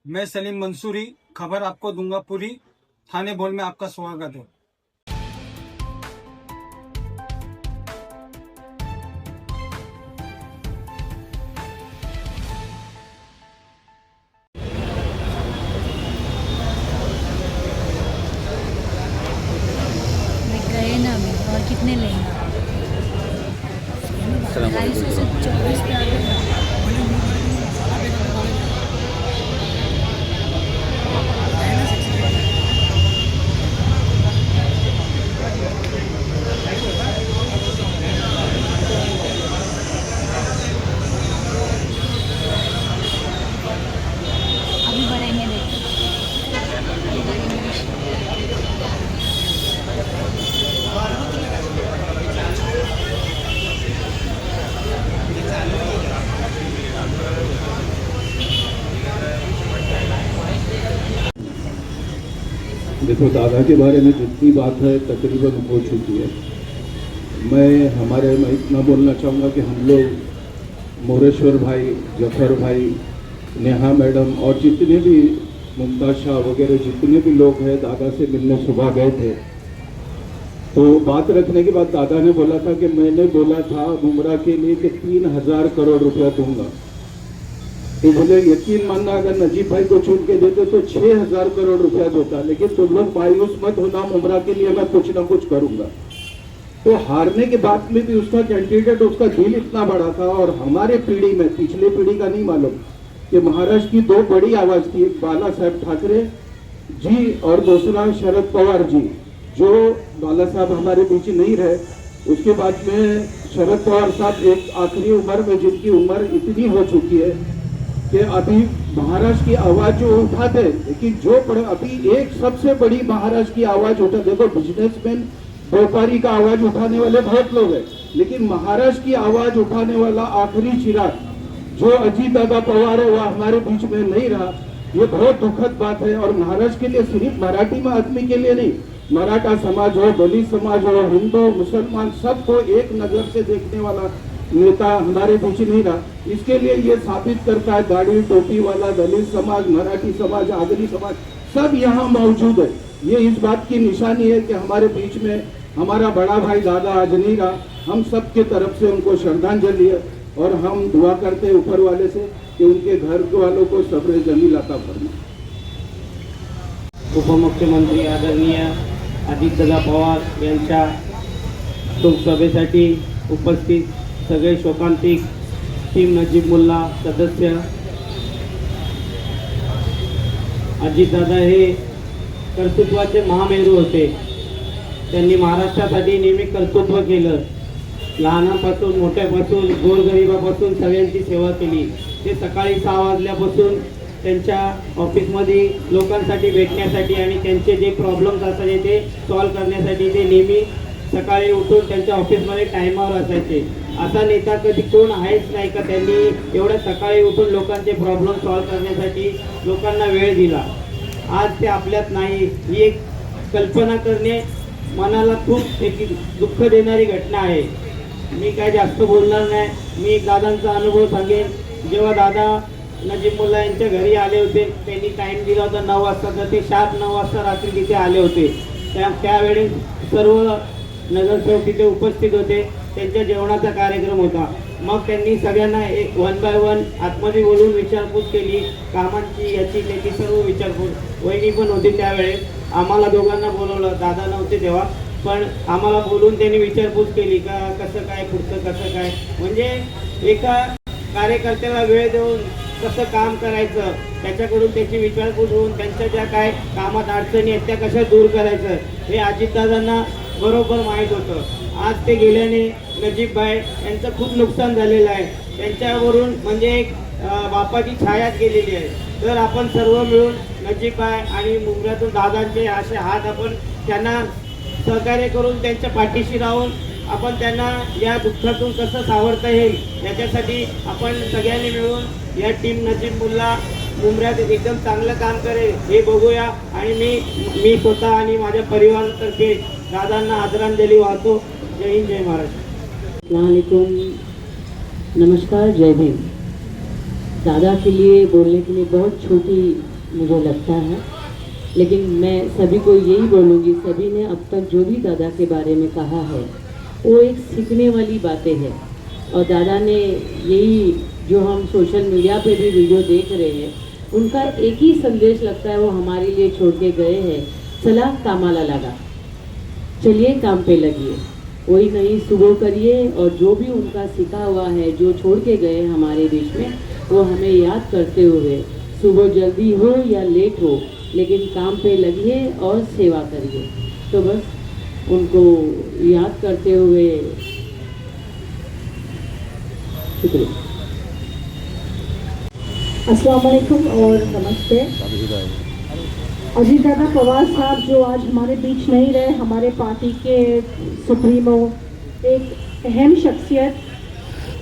मैं सलीम मंसूरी, खबर आपको दूंगा पूरी। थाने बोल में आपका स्वागत है। गए ना अभी और कितने लेंगे? 250 से 24 पे आ गए। अभी बढ़ेंगे देखो, दादा के बारे में जितनी बात है तकरीबन हो चुकी है। मैं इतना बोलना चाहूँगा कि हम लोग मोरेश्वर भाई, जफर भाई, नेहा मैडम और जितने भी मुमताज शाह वगैरह जितने भी लोग हैं दादा से मिलने सुबह गए थे। तो बात रखने के बाद दादा ने बोला था कि मैंने बोला था मुमरा के लिए कि 3000 करोड़ रुपया दूंगा। तो बोले यकीन मानना, अगर नजीब भाई को चुन के देते तो 6000 करोड़ रुपया देता, लेकिन तुम लोग मायूस मत होना, मुमरा के लिए मैं कुछ ना कुछ करूंगा। तो हारने के बाद में भी उसका कैंडिडेट, उसका दिल इतना बड़ा था। और हमारे पीढ़ी में, पिछले पीढ़ी का नहीं मालूम, कि महाराष्ट्र की दो बड़ी आवाज थी, एक बाला साहब ठाकरे जी और दूसरा शरद पवार जी। जो बाला साहब हमारे बीच नहीं रहे, उसके बाद में शरद पवार साहब एक आखिरी उम्र में, जिनकी उम्र इतनी हो चुकी है कि अभी महाराष्ट्र की आवाज जो उठाते, लेकिन जो अभी एक सबसे बड़ी महाराष्ट्र की आवाज उठा, देखो बिजनेसमैन व्यापारी का आवाज उठाने वाले बहुत लोग हैं, लेकिन महाराष्ट्र की आवाज उठाने वाला आखिरी चिराग जो अजीत दादा पवार है, वह हमारे बीच में नहीं रहा। ये बहुत दुखद बात है। और महाराष्ट्र के लिए, सिर्फ मराठी में आदमी के लिए नहीं, मराठा समाज हो, दलित समाज हो, हिंदू मुसलमान, सबको एक नजर से देखने वाला नेता हमारे बीच नहीं रहा। इसके लिए ये साबित करता है, गाड़ी टोपी वाला दलित समाज, मराठी समाज, आगरी समाज सब यहाँ मौजूद है। ये इस बात की निशानी है कि हमारे बीच में हमारा बड़ा भाई दादा आज नहीं रहा। हम सब के तरफ से उनको श्रद्धांजलि है और हम दुआ करते हैं ऊपर वाले से कि उनके घर वालों को सब्र जमील अता फरमाए। उपमुख्यमंत्री आदरणीय अजितदादा पवार यांच्या शोकसभेसाठी उपस्थित सगळे शोकांतिक टीम नजीब मुल्ला सदस्य, अजितदादा हे कर्तृत्वाचे महामेरू होते। त्यांनी महाराष्ट्रासाठी नेहमी कर्तृत्व केलं। लहानापासून मोठ्यापासून गोरगरिबापासून सगळ्यांची सेवा केली। ते सकाळी 6 वाजल्यापासून त्यांच्या ऑफिसमध्ये लोकांसाठी भेटण्यासाठी आणि त्यांचे जे प्रॉब्लेम्स असायचे ते सॉल्व्ह करण्यासाठी ते नेहमी सकाळी उठून त्यांच्या ऑफिसमध्ये टायमावर असायचे। असा नेता कधी कोण आहेच नाही का त्यांनी एवढ्या सकाळी उठून लोकांचे प्रॉब्लेम सॉल्व्ह करण्यासाठी लोकांना वेळ दिला। आज ते आपल्यात नाही, ही एक कल्पना करणे मनाला खूप एक दुःख देणारी घटना आहे। मी काय जास्त बोलणार नाही, मी दादांचा अनुभव सांगेन। जेव्हा दादा नजीब मुल्ला यांच्या घरी आले होते, त्यांनी टाईम दिला होता 9 वाजता, तर ते शार्प 9 वाजता रात्री तिथे आले होते। त्यावेळी सर्व नगरसेवक तिथे उपस्थित होते, त्यांच्या जेवणाचा कार्यक्रम होता। मग त्यांनी सगळ्यांना एक 1 बाय 1 आतमध्ये बोलून विचारपूस केली, कामांची याची त्याची सर्व विचारपूस। वहिनी पण होती त्यावेळेस, आम्हाला दोघांना बोलवलं, दादा नव्हते तेव्हा, पण आम्हाला बोलून त्यांनी विचारपूस केली का कसं काय पुढचं कसं काय, म्हणजे एका कार्यकर्त्याला वेळ देऊन कसं काम करायचं, त्याच्याकडून त्याची विचारपूस होऊन त्यांच्या ज्या काय कामात अडचणी आहेत त्या कशा दूर करायचं हे अजितदादांना बरोबर माहीत होतं। आज ते गेल्याने नजीब भाई यांचं खूप नुकसान झालेलं आहे। त्यांच्यावरून म्हणजे एक बापाची छायाच गेलेली आहे। तर आपण सर्व मिळून नजीब भाई आणि मुंबऱ्यातून दादांचे असे हात आपण त्यांना सहकार्य करून त्यांच्या पाठीशी राहून आपण त्यांना या दुःखातून कसं सावरता येईल याच्यासाठी आपण सगळ्यांनी मिळून या टीम नजीब मुल्ला मुंबऱ्यात एकदम चांगलं काम करेल हे बघूया। आणि मी स्वतः आणि माझ्या परिवारातर्फे दादांना आदरांजली वाहतो। जय हिंद, जय महाराष्ट्र। अस्सलाम वालेकुम, नमस्कार, जय भीम। दादा के लिए बोलने के लिए बहुत छोटी मुझे लगता है। लेकिन मैं सभी को यही बोलूँगी, सभी ने अब तक जो भी दादा के बारे में कहा है वो एक सीखने वाली बातें हैं। और दादा ने यही जो हम सोशल मीडिया पे भी वीडियो देख रहे हैं, उनका एक ही संदेश लगता है वो हमारे लिए छोड़ के गए हैं, चला कामाला लगा, चलिए काम पे लगिए, वही नई सुबह करिए। और जो भी उनका सीखा हुआ है, जो छोड़ के गए हमारे बीच में, वो हमें याद करते हुए सुबह जल्दी हो या लेट हो, लेकिन काम पे लगिए और सेवा करिए। तो बस उनको याद करते हुए शुक्रिया। अस्सलाम वालेकुम और नमस्ते। अजीत दादा पवार साहब जो आज हमारे बीच नहीं रहे, हमारे पार्टी के सुप्रीमो, एक अहम शख्सियत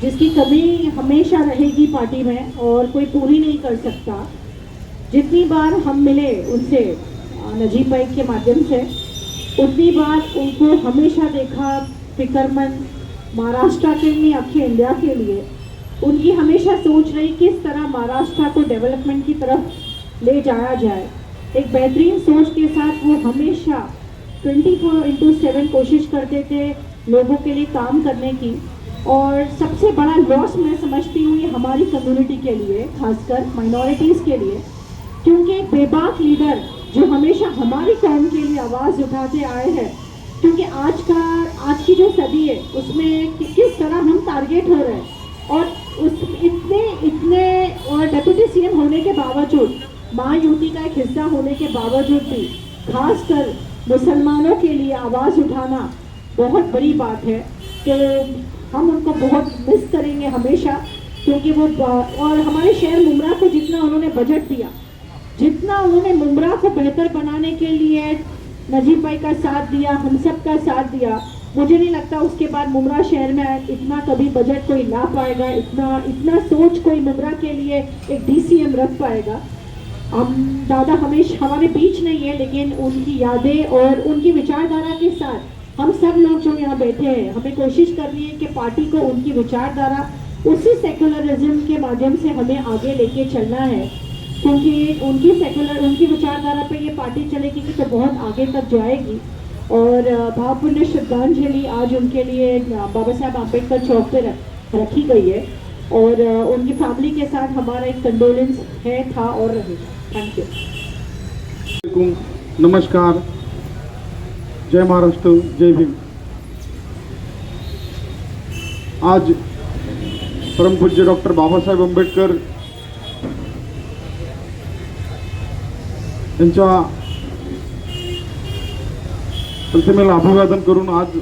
जिसकी कमी हमेशा रहेगी पार्टी में और कोई पूरी नहीं कर सकता। जितनी बार हम मिले उनसे नजीब भाई के माध्यम से, उतनी बार उनको हमेशा देखा फिक्रमंद महाराष्ट्र के लिए, अखिल इंडिया के लिए। उनकी हमेशा सोच रही किस तरह महाराष्ट्र को डेवलपमेंट की तरफ ले जाया जाए। एक बेहतरीन सोच के साथ वो हमेशा 24/7 कोशिश करते थे लोगों के लिए काम करने की। और सबसे बड़ा लॉस मैं समझती हूँ ये हमारी कम्युनिटी के लिए, खासकर माइनॉरिटीज़ के लिए, क्योंकि एक बेबाक लीडर जो हमेशा हमारी कौम के लिए आवाज़ उठाते आए हैं। क्योंकि आज की जो सदी है उसमें किस तरह हम टारगेट हो रहे हैं, और उस इतने और डिप्टी सीएम होने के बावजूद, महायुति का एक हिस्सा होने के बावजूद भी खासकर मुसलमानों के लिए आवाज़ उठाना बहुत बड़ी बात है। कि हम उनको बहुत मिस करेंगे हमेशा, क्योंकि वो और हमारे शहर मुमरा को जितना उन्होंने बजट दिया, जितना उन्होंने मुमरा को बेहतर बनाने के लिए नजीब भाई का साथ दिया, हम सब का साथ दिया, मुझे नहीं लगता उसके बाद मुमरा शहर में इतना कभी बजट कोई ला पाएगा, इतना सोच कोई मुमरा के लिए एक डीसीएम रख पाएगा। हम दादा हमेशा हमारे बीच नहीं है, लेकिन उनकी यादें और उनकी विचारधारा के साथ हम सब लोग जो यहाँ बैठे हैं, हमें कोशिश करनी है कि पार्टी को उनकी विचारधारा, उसी सेकुलरिज्म के माध्यम से हमें आगे लेके चलना है। क्योंकि उनकी विचारधारा पे ये पार्टी चलेगी तो बहुत आगे तक जाएगी। और भावपूर्ण श्रद्धांजलि आज उनके लिए बाबा साहब आम्बेडकर चौक पे रखी गई है, और उनकी फैमिली के साथ हमारा एक कंडोलेंस है, था और रहेगा। Thank you. नमस्कार, जय महाराष्ट्र, जय भीम। आज परम पूज्य डॉक्टर बाबासाहेब आंबेडकर यांच्या प्रतिमेला अभिवादन करून आज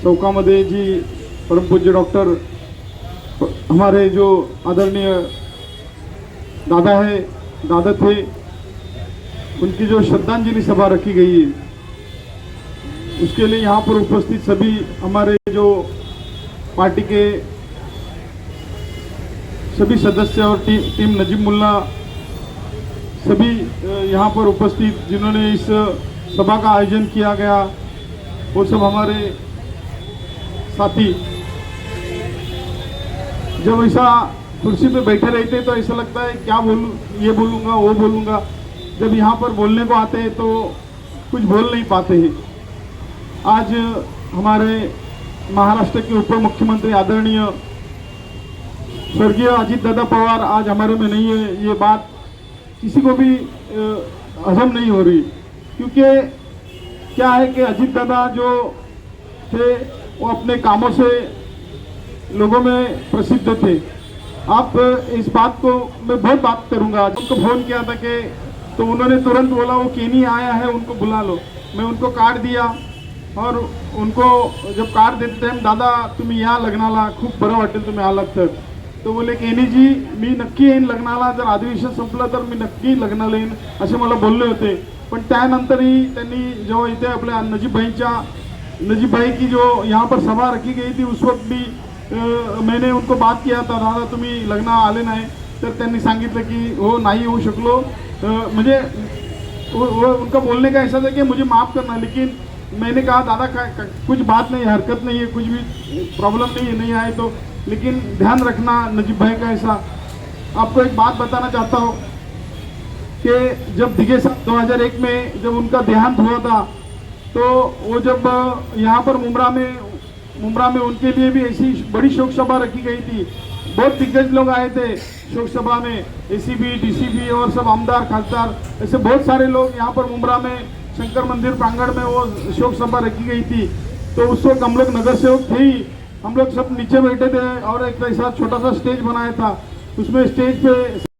चौकामध्ये जी परम पूज्य डॉक्टर हमारे जो आदरणीय दादा थे, उनकी जो श्रद्धांजलि सभा रखी गई है, उसके लिए यहाँ पर उपस्थित सभी हमारे जो पार्टी के सभी सदस्य और टीम नजीब मुल्ला, सभी यहाँ पर उपस्थित जिन्होंने इस सभा का आयोजन किया गया, वो सब हमारे साथी। जब ऐसा कुर्सी पे बैठे रहते तो ऐसा लगता है क्या बोलूँ, ये बोलूँगा वो बोलूँगा। जब यहाँ पर बोलने को आते हैं तो कुछ बोल नहीं पाते हैं। आज हमारे महाराष्ट्र के उप मुख्यमंत्री आदरणीय स्वर्गीय अजीत दादा पवार आज हमारे में नहीं है, ये बात किसी को भी हजम नहीं हो रही। क्योंकि क्या है कि अजीत दादा जो थे वो अपने कामों से लोगों में प्रसिद्ध थे। आप इस बात को मैं बहुत बात करूंगा। उनको फोन किया था कि तो उन्होंने तुरंत बोला वो केनी आया है, उनको बुला लो। मैं उनको कार्ड दिया और उनको जब कार्ड देते टाइम, दादा तुम्ही या लग्नाला खूप बरं वाटेल तुम्ही आलात तर, तो बोले केनीजी मी नक्की येईन लग्नाला, जर अधिवेशन संपलं तर मी नक्की लग्नाला येईन असे मला बोलले होते। पण त्यानंतरही त्यांनी जेव्हा इथे आपल्या नजीब भाई की जो यहाँ पर सभा रखी गई थी, उस वक्त भी मैंने उनको बात किया था, दादा तुम्ही लग्न आले नाही, तर त्यांनी सांगितलं की हो नाही येऊ शकलो। मुझे उनका बोलने का ऐसा था कि मुझे माफ़ करना, लेकिन मैंने कहा दादा कुछ बात नहीं, हरकत नहीं है, कुछ भी प्रॉब्लम नहीं है, नहीं आए तो, लेकिन ध्यान रखना नजीब भाई का ऐसा। आपको एक बात बताना चाहता हूँ कि जब दिघे साहब 2001 में जब उनका देहांत हुआ था, तो वो जब यहाँ पर मुमरा में उनके लिए भी ऐसी बड़ी शोक सभा रखी गई थी। बहुत दिग्गज लोग आए थे शोक सभा में, एसीबी, डीसीबी और सब आमदार खासदार, ऐसे बहुत सारे लोग यहाँ पर मुमरा में शंकर मंदिर प्रांगण में वो शोक सभा रखी गई थी। तो उस वक्त हम लोग नगर सेवक थे ही, हम लोग सब नीचे बैठे थे और एक ऐसा छोटा सा स्टेज बनाया था, उसमें स्टेज पे